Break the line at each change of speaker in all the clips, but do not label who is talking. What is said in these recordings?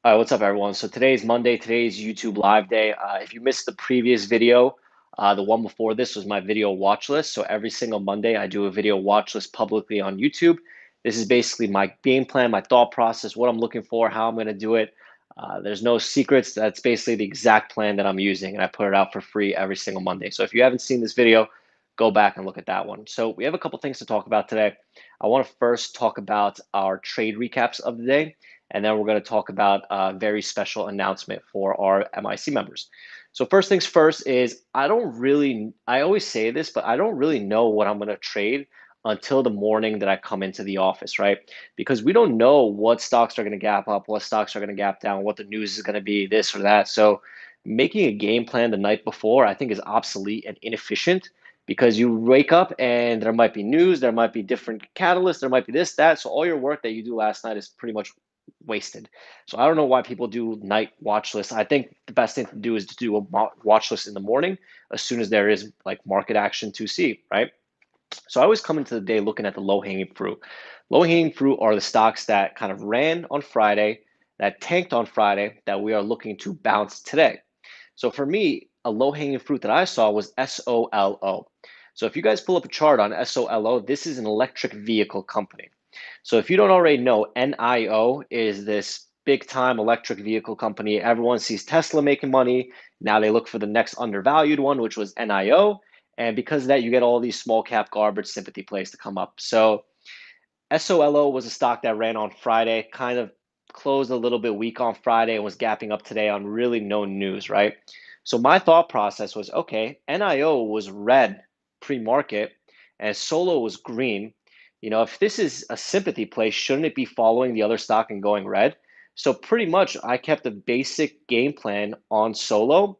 All right, what's up, everyone? So today is Monday. Today is YouTube Live Day. If you missed the previous video, the one before this was my video watch list. So every single Monday, I do a video watch list publicly on YouTube. This is basically my game plan, my thought process, what I'm looking for, how I'm going to do it. There's no secrets. That's basically the exact plan that I'm using, and I put it out for free every single Monday. So if you haven't seen this video, go back and look at that one. So we have a couple things to talk about today. I want to first talk about our trade recaps of the day. And then we're going to talk about a very special announcement for our MIC members. So first things first is I always say this, but I don't really know what I'm going to trade until the morning that I come into the office, right? Because we don't know what stocks are going to gap up, what stocks are going to gap down, what the news is going to be, this or that. So making a game plan the night before, I think, is obsolete and inefficient because you wake up and there might be news, there might be different catalysts, there might be this, that. So all your work that you do last night is pretty much wasted. So I don't know why people do night watch lists. I think the best thing to do is to do a watch list in the morning as soon as there is like market action to see, right? So I always come into the day looking at the low hanging fruit. Low hanging fruit are the stocks that kind of ran on Friday, that tanked on Friday, that we are looking to bounce today. So for me, a low hanging fruit that I saw was SOLO. So if you guys pull up a chart on SOLO, this is an electric vehicle company. So if you don't already know, NIO is this big time electric vehicle company. Everyone sees Tesla making money. Now they look for the next undervalued one, which was NIO. And because of that, you get all these small cap garbage sympathy plays to come up. So SOLO was a stock that ran on Friday, kind of closed a little bit weak on Friday and was gapping up today on really no news, right? So my thought process was, okay, NIO was red pre-market and Solo was green. If this is a sympathy play, shouldn't it be following the other stock and going red? So pretty much I kept a basic game plan on Solo,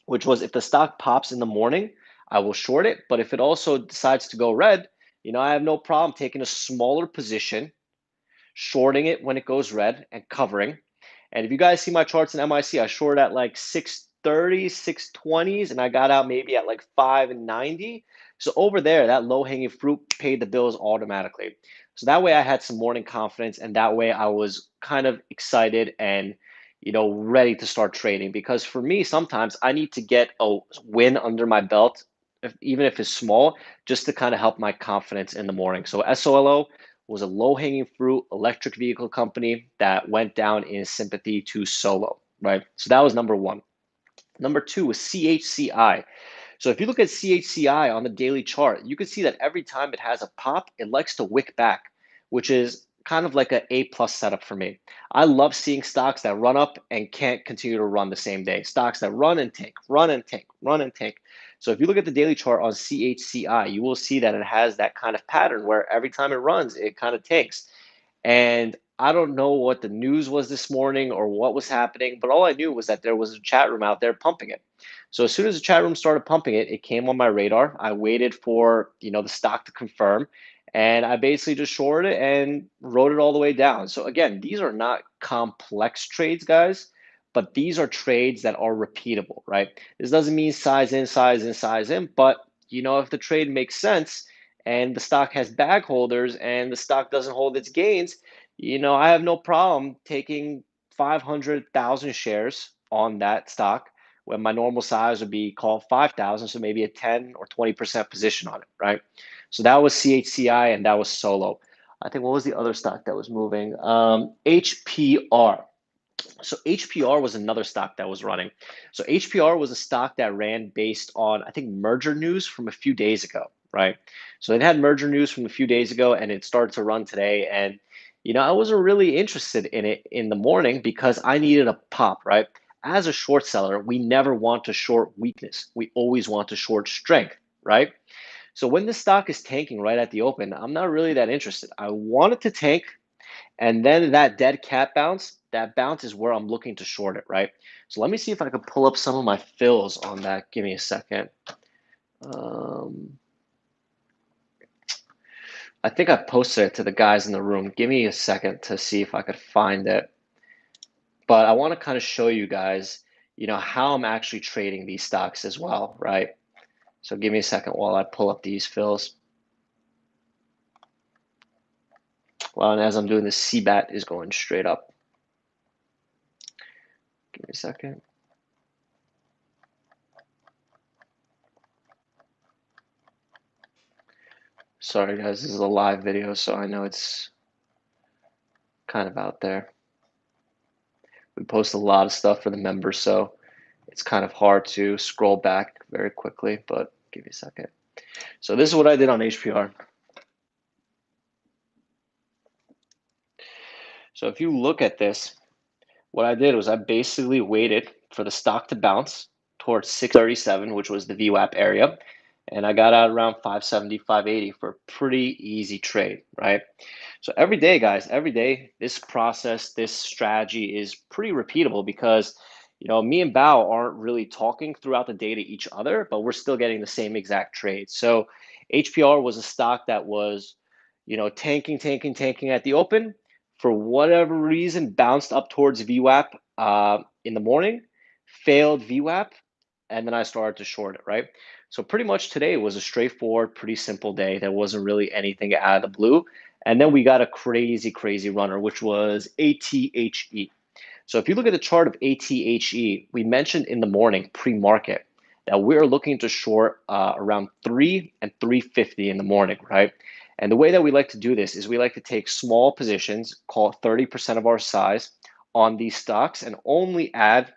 which was if the stock pops in the morning, I will short it. But if it also decides to go red, I have no problem taking a smaller position, shorting it when it goes red and covering. And if you guys see my charts in MIC, I shorted at like 630, 620s, and I got out maybe at like 590. So over there, that low hanging fruit paid the bills automatically. So that way I had some morning confidence, and that way I was kind of excited and ready to start trading. Because for me, sometimes I need to get a win under my belt, even if it's small, just to kind of help my confidence in the morning. So SOLO was a low-hanging fruit electric vehicle company that went down in sympathy to Solo, right? So that was number one. Number two was CHCI. So if you look at CHCI on the daily chart, you can see that every time it has a pop, it likes to wick back, which is kind of like an A+ setup for me. I love seeing stocks that run up and can't continue to run the same day. Stocks that run and tank, run and tank, run and tank. So if you look at the daily chart on CHCI, you will see that it has that kind of pattern where every time it runs, it kind of tanks. And I don't know what the news was this morning or what was happening, but all I knew was that there was a chat room out there pumping it. So as soon as the chat room started pumping it, it came on my radar. I waited for, the stock to confirm, and I basically just shorted it and wrote it all the way down. So again, these are not complex trades, guys, but these are trades that are repeatable, right? This doesn't mean size in, size in, size in, but if the trade makes sense and the stock has bag holders and the stock doesn't hold its gains, I have no problem taking 500,000 shares on that stock when my normal size would be called 5,000, so maybe a 10 or 20% position on it, right? So that was CHCI and that was Solo. I think what was the other stock that was moving? HPR. So HPR was another stock that was running. So HPR was a stock that ran based on, I think, merger news from a few days ago, right? So it had merger news from a few days ago and it started to run today. And, I wasn't really interested in it in the morning because I needed a pop, right? As a short seller, we never want to short weakness. We always want to short strength, right? So when the stock is tanking right at the open, I'm not really that interested. I want it to tank, and then that dead cat bounce, that bounce is where I'm looking to short it, right? So let me see if I can pull up some of my fills on that. Give me a second. I think I posted it to the guys in the room. Give me a second to see if I could find it. But I want to kind of show you guys, how I'm actually trading these stocks as well, right? So give me a second while I pull up these fills. Well, and as I'm doing this, CBAT is going straight up. Give me a second. Sorry guys, this is a live video, so I know it's kind of out there. We post a lot of stuff for the members, so it's kind of hard to scroll back very quickly, but give me a second. So this is what I did on HPR. So if you look at this, what I did was I basically waited for the stock to bounce towards 637, which was the VWAP area. And I got out around 570, 580 for a pretty easy trade, right? So every day, guys, every day, this process, this strategy is pretty repeatable because, me and Bao aren't really talking throughout the day to each other, but we're still getting the same exact trade. So HPR was a stock that was, tanking at the open. For whatever reason, bounced up towards VWAP in the morning, failed VWAP, and then I started to short it, right? So pretty much today was a straightforward, pretty simple day. There wasn't really anything out of the blue. And then we got a crazy, crazy runner, which was ATHE. So if you look at the chart of ATHE, we mentioned in the morning pre-market that we're looking to short around 3 and 350 in the morning, right? And the way that we like to do this is we like to take small positions, call it 30% of our size on these stocks, and only add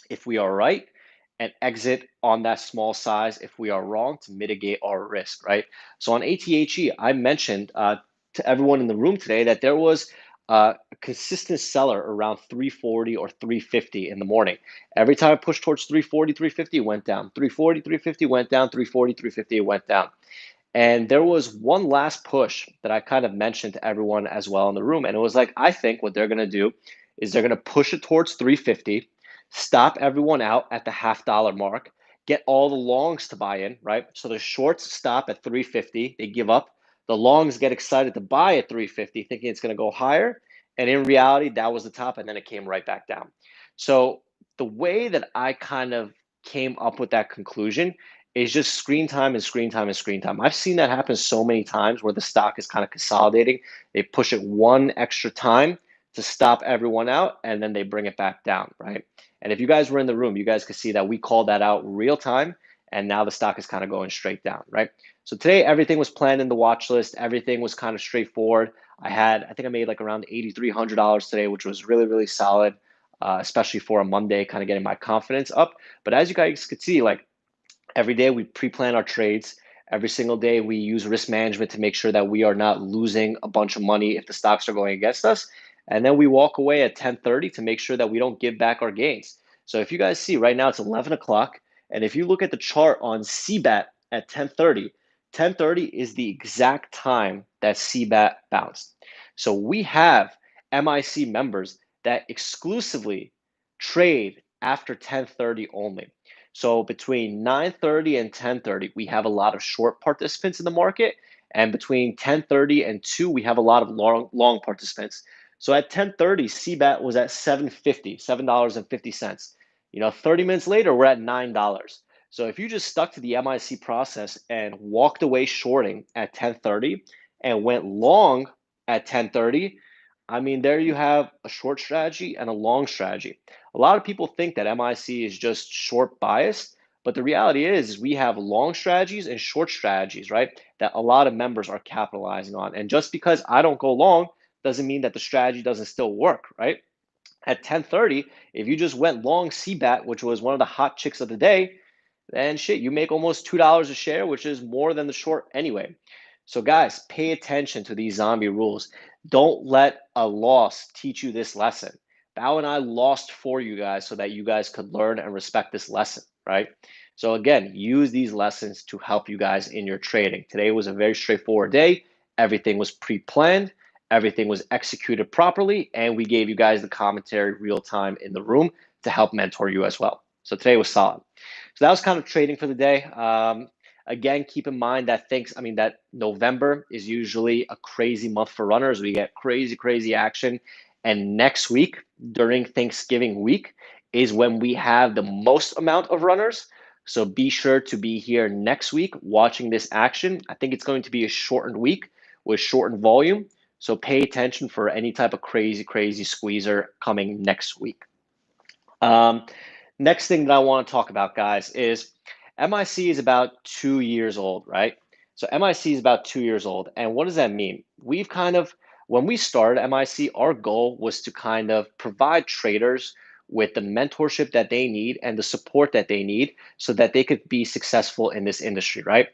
if we are right and exit on that small size if we are wrong to mitigate our risk, right? So on ATHE, I mentioned to everyone in the room today that there was a consistent seller around 340 or 350 in the morning. Every time I pushed towards 340, 350, it went down. 340, 350 went down. 340, 350, it went down. And there was one last push that I kind of mentioned to everyone as well in the room. And it was like, I think what they're going to do is they're going to push it towards 350, stop everyone out at the $0.50 mark, get all the longs to buy in, right? So the shorts stop at 350, they give up. The longs get excited to buy at 350, thinking it's going to go higher. And in reality, that was the top, and then it came right back down. So the way that I kind of came up with that conclusion is just screen time and screen time and screen time. I've seen that happen so many times where the stock is kind of consolidating. They push it one extra time to stop everyone out, and then they bring it back down, right? And if you guys were in the room, you guys could see that we called that out real time, and now the stock is kind of going straight down, right? So today, everything was planned in the watch list. Everything was kind of straightforward. I think I made like around $8,300 today, which was really, really solid, especially for a Monday, kind of getting my confidence up. But as you guys could see, like, every day we pre-plan our trades. Every single day we use risk management to make sure that we are not losing a bunch of money if the stocks are going against us. And then we walk away at 10:30 to make sure that we don't give back our gains. So if you guys see right now it's 11 o'clock. And if you look at the chart on CBAT at 10:30, 10:30 is the exact time that CBAT bounced. So we have MIC members that exclusively trade after 10:30 only. So between 9:30 and 10:30, we have a lot of short participants in the market, and between 10:30 and 2, we have a lot of long participants. So at 10:30, CBAT was at $7.50, $7.50. 30 minutes later, we're at $9. So if you just stuck to the MIC process and walked away shorting at 10:30 and went long at 10:30, I mean, there you have a short strategy and a long strategy. A lot of people think that MIC is just short biased, but the reality is we have long strategies and short strategies, right? That a lot of members are capitalizing on. And just because I don't go long doesn't mean that the strategy doesn't still work, right? At 10:30, if you just went long CBAT, which was one of the hot chicks of the day, then shit, you make almost $2 a share, which is more than the short anyway. So guys, pay attention to these zombie rules. Don't let a loss teach you this lesson. Bao and I lost for you guys so that you guys could learn and respect this lesson, right? So again, use these lessons to help you guys in your trading. Today was a very straightforward day. Everything was pre-planned. Everything was executed properly. And we gave you guys the commentary real time in the room to help mentor you as well. So today was solid. So that was kind of trading for the day. Again, keep in mind that that November is usually a crazy month for runners. We get crazy, crazy action. And next week, during Thanksgiving week, is when we have the most amount of runners. So be sure to be here next week watching this action. I think it's going to be a shortened week with shortened volume. So pay attention for any type of crazy, crazy squeezer coming next week. Um, Next thing that I want to talk about, guys, is MIC is about 2 years old, right? So MIC is about 2 years old. And what does that mean? We've kind of, when we started MIC, our goal was to kind of provide traders with the mentorship that they need and the support that they need so that they could be successful in this industry, right?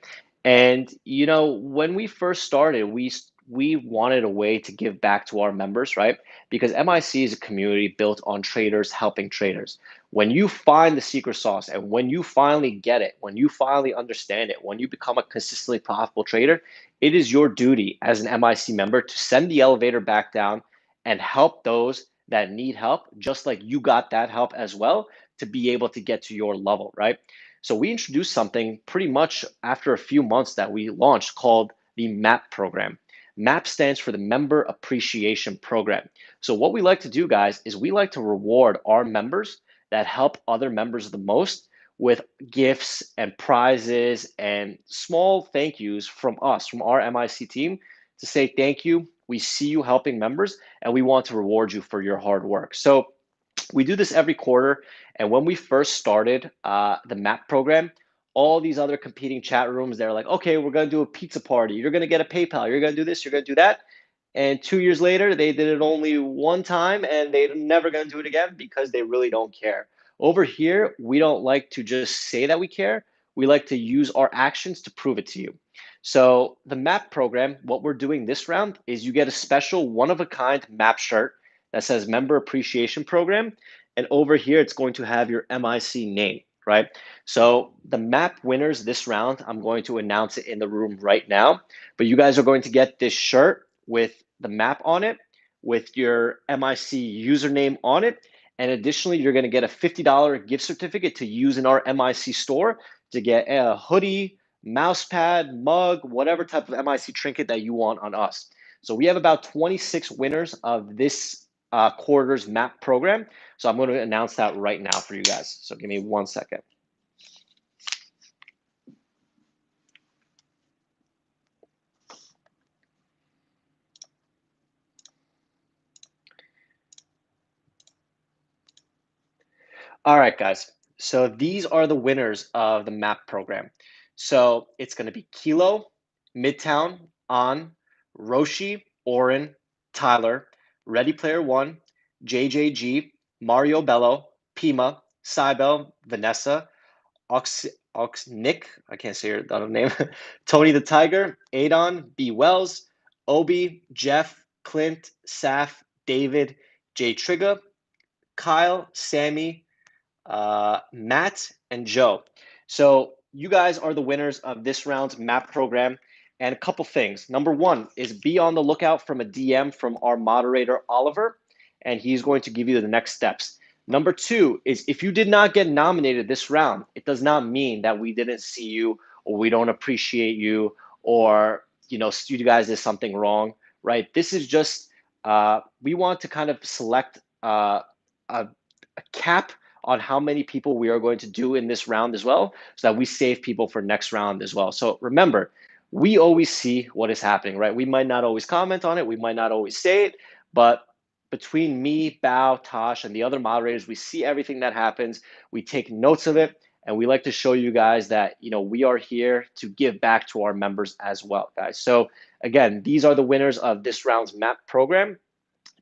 And when we first started, we wanted a way to give back to our members, right? Because MIC is a community built on traders helping traders. When you find the secret sauce and when you finally get it, when you finally understand it, when you become a consistently profitable trader, it is your duty as an MIC member to send the elevator back down and help those that need help, just like you got that help as well to be able to get to your level, right? So we introduced something pretty much after a few months that we launched called the MAP program. MAP stands for the Member Appreciation Program. So what we like to do, guys, is we like to reward our members that help other members the most with gifts and prizes and small thank yous from us, from our MIC team, to say thank you. We see you helping members and we want to reward you for your hard work. So we do this every quarter. And when we first started the MAP program, all these other competing chat rooms, they're like, okay, we're going to do a pizza party. You're going to get a PayPal. You're going to do this. You're going to do that. And 2 years later, they did it only one time and they're never going to do it again because they really don't care. Over here, we don't like to just say that we care. We like to use our actions to prove it to you. So the MAP program, what we're doing this round is you get a special one-of-a-kind MAP shirt that says Member Appreciation Program. And over here, it's going to have your MIC name, right? So the MAP winners this round, I'm going to announce it in the room right now. But you guys are going to get this shirt with the map on it, with your MIC username on it. And additionally, you're going to get a $50 gift certificate to use in our MIC store to get a hoodie, mouse pad, mug, whatever type of MIC trinket that you want on us. So we have about 26 winners of this quarter's MAP program. So I'm going to announce that right now for you guys. So give me 1 second. All right, guys. So these are the winners of the MAP program. So it's going to be Kilo, Midtown, On, Roshi, Oren, Tyler, Ready Player One, JJG, Mario Bello, Pima, Cybel, Vanessa, Nick, I can't say your other name, Tony the Tiger, Adon, B. Wells, Obi, Jeff, Clint, Saf, David, J. Trigger, Kyle, Sammy, Matt, and Joe. So you guys are the winners of this round's MAP program. And a couple things. Number one is be on the lookout from a DM from our moderator, Oliver, and he's going to give you the next steps. Number two is if you did not get nominated this round, it does not mean that we didn't see you or we don't appreciate you or you guys did something wrong, right? This is just we want to kind of select a cap on how many people we are going to do in this round as well, so that we save people for next round as well. So remember, we always see what is happening, right? We might not always comment on it, we might not always say it, but between me, Bao, Tosh, and the other moderators, we see everything that happens. We take notes of it, and we like to show you guys that we are here to give back to our members as well, guys. So again, these are the winners of this round's MAP program.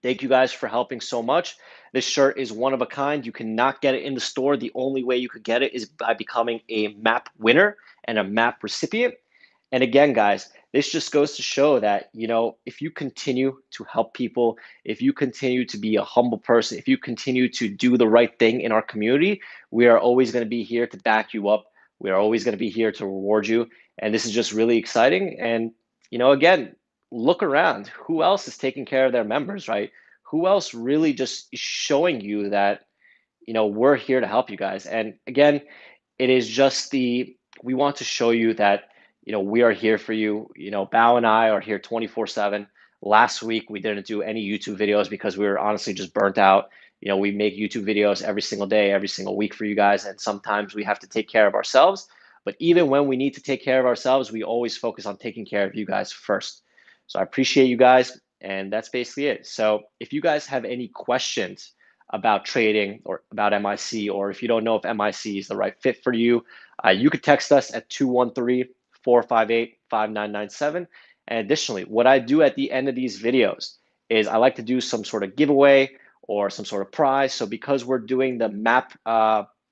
Thank you guys for helping so much. This shirt is one of a kind. You cannot get it in the store. The only way you could get it is by becoming a MAP winner and a MAP recipient. And again, guys, this just goes to show that, if you continue to help people, if you continue to be a humble person, if you continue to do the right thing in our community, we are always going to be here to back you up. We are always going to be here to reward you. And this is just really exciting. And, again, look around. Who else is taking care of their members, right? Who else really just is showing you that, we're here to help you guys. And again, it is just we want to show you that, we are here for you. Bao and I are here 24/7. Last week, we didn't do any YouTube videos because we were honestly just burnt out. We make YouTube videos every single day, every single week for you guys. And sometimes we have to take care of ourselves. But even when we need to take care of ourselves, we always focus on taking care of you guys first. So I appreciate you guys. And that's basically it. So if you guys have any questions about trading or about MIC, or if you don't know if MIC is the right fit for you, you could text us at 213-458-5997. And additionally, what I do at the end of these videos is I like to do some sort of giveaway or some sort of prize. So because we're doing the map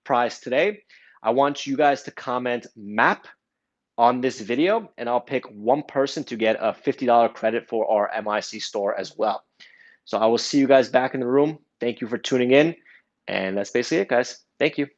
prize today, I want you guys to comment map on this video, and I'll pick one person to get a $50 credit for our MIC store as well. So I will see you guys back in the room. Thank you for tuning in. And that's basically it, guys. Thank you.